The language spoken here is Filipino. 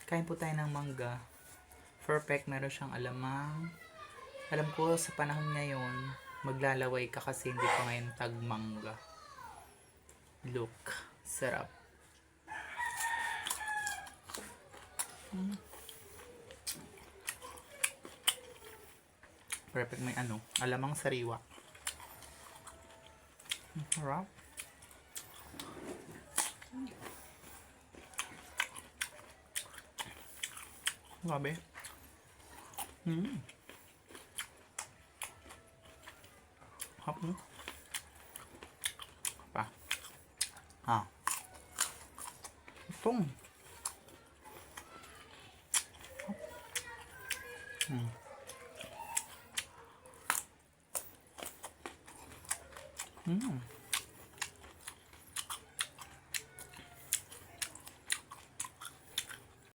Kain po tayo ng mangga. Perfect, meron siyang alamang. Alam ko sa panahon ngayon, maglalaway ka kasi hindi pa ngayon tagmangga. Look, sarap. Perfect, may alamang sariwa. Sarap. Grabe. Hap mo. Pa. Itong. Hap.